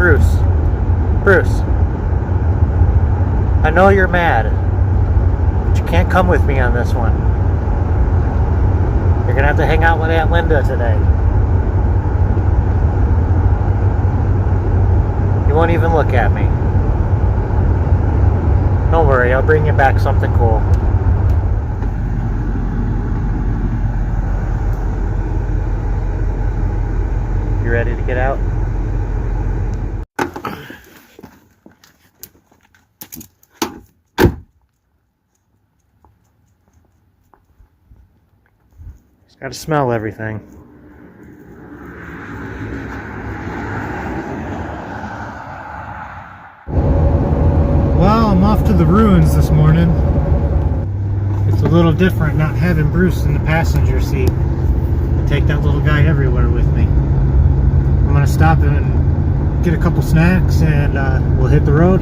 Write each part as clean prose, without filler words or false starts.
Bruce. Bruce. I know you're mad, but you can't come with me on this one. You're gonna have to hang out with Aunt Linda today. You won't even look at me. Don't worry, I'll bring you back something cool. You ready to get out? Just gotta smell everything. Well, I'm off to the ruins this morning. It's a little different not having Bruce in the passenger seat. I take that little guy everywhere with me. I'm gonna stop and get a couple snacks and we'll hit the road,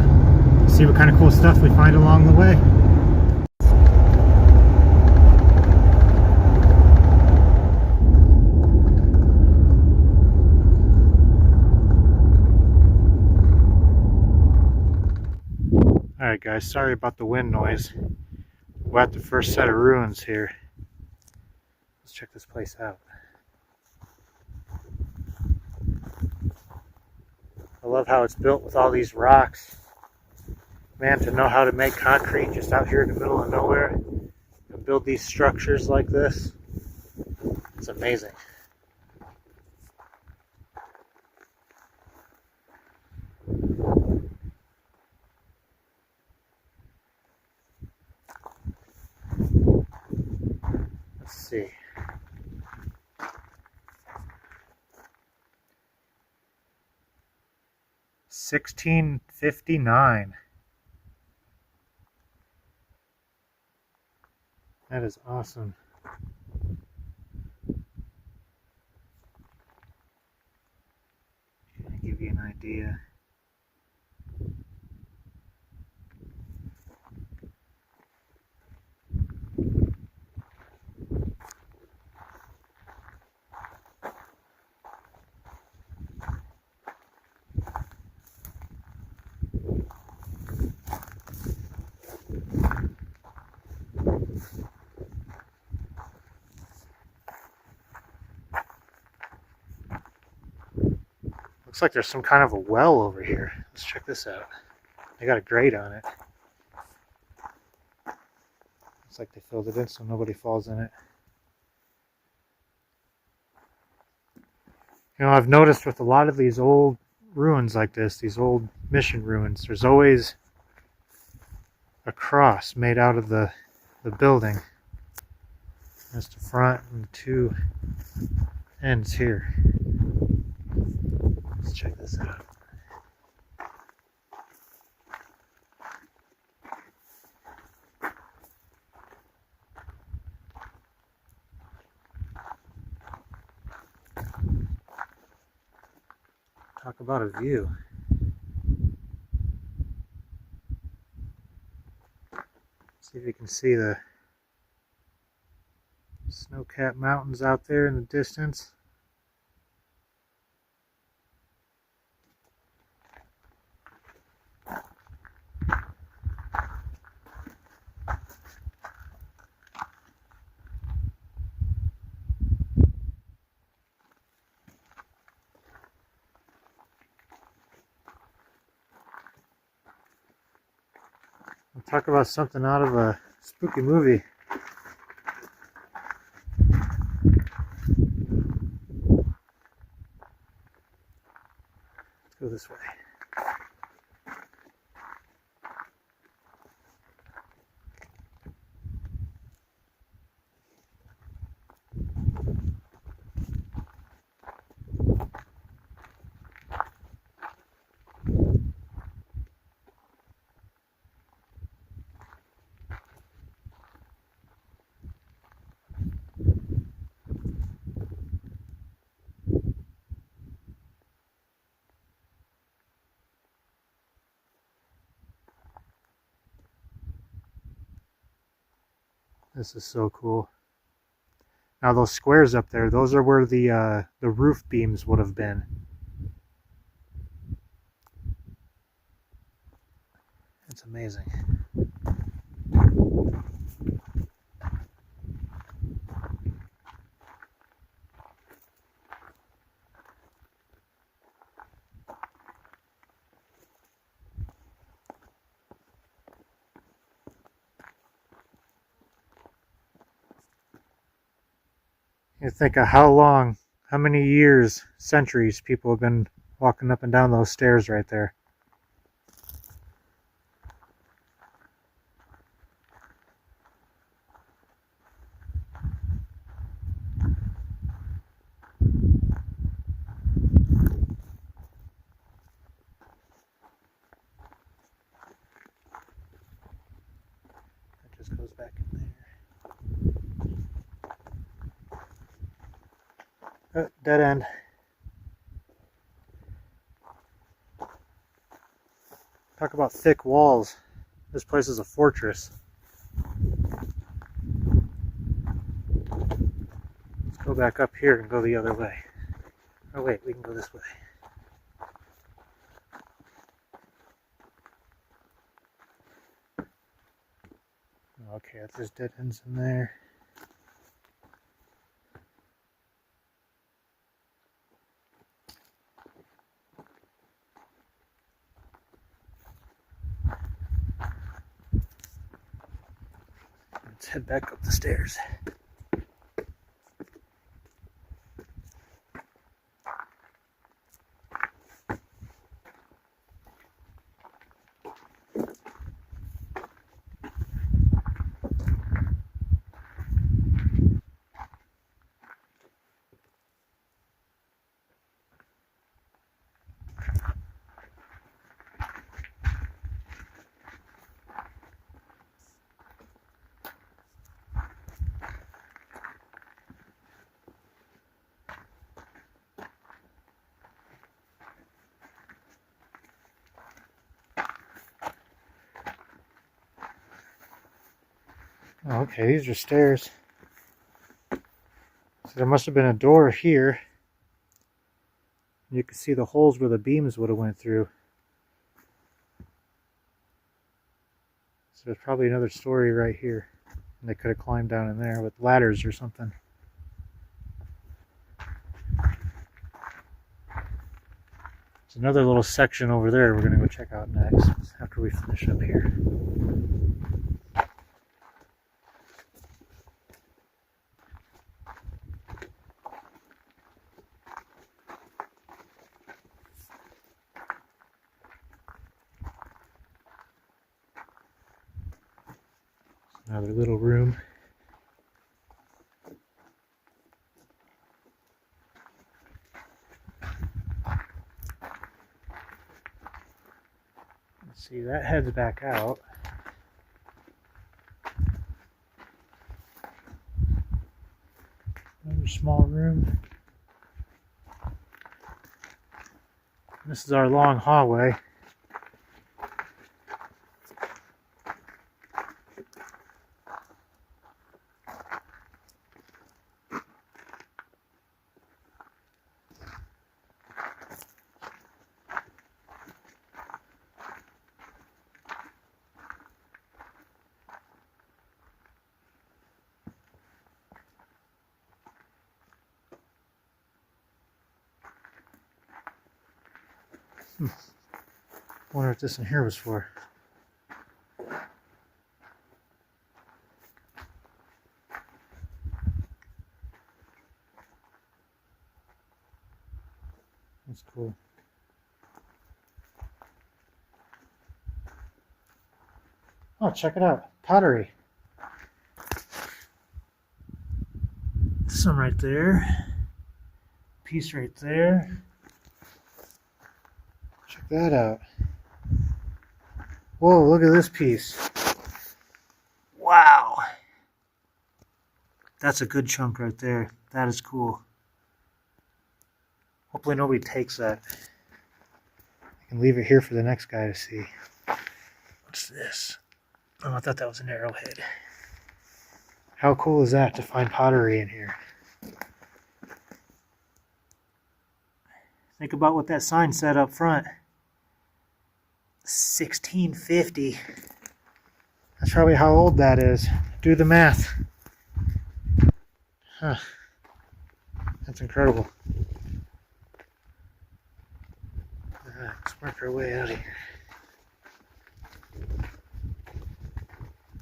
see what kind of cool stuff we find along the way. Alright guys, sorry about the wind noise. We're at the first set of ruins here. Let's check this place out. I love how it's built with all these rocks. Man, to know how to make concrete just out here in the middle of nowhere and build these structures like this, it's amazing. Let's see. $16.59. That is awesome. Trying to give you an idea. Looks like there's some kind of a well over here. Let's check this out. They got a grate on it. Looks like they filled it in so nobody falls in it. You know, I've noticed with a lot of these old ruins like this, these old mission ruins, there's always a cross made out of the building. There's the front and the two ends here. Let's check this out. Talk about a view. See if you can see the snow-capped mountains out there in the distance. Talk about something out of a spooky movie. Let's go this way. This is so cool. Now those squares up there, those are where the roof beams would have been. It's amazing. You think of how many years, centuries people have been walking up and down those stairs right there. That just goes back in there. Oh, dead end. Talk about thick walls. This place is a fortress. Let's go back up here and go the other way. Oh wait, we can go this way. Okay, there's dead ends in there. Let's head back up the stairs. Oh, okay, these are stairs. So there must have been a door here. You can see the holes where the beams would have went through. So there's probably another story right here. And they could have climbed down in there with ladders or something. There's another little section over there we're going to go check out next after we finish up here. Another little room. Let's see, that heads back out. Another small room. This is our long hallway. Wonder what this in here was for. That's cool. Oh, check it out. Pottery. Some right there. Piece right there. Check that out. Whoa, look at this piece. Wow. That's a good chunk right there. That is cool. Hopefully nobody takes that. I can leave it here for the next guy to see. What's this? Oh, I thought that was an arrowhead. How cool is that to find pottery in here? Think about what that sign said up front. 1650. That's probably how old that is. Do the math. Huh. That's incredible. Alright, let's work our way out of here.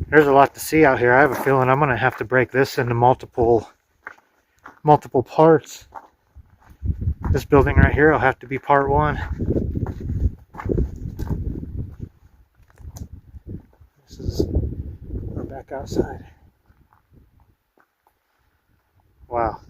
There's a lot to see out here. I have a feeling I'm going to have to break this into multiple parts. This building right here will have to be part one. We're back outside. Wow.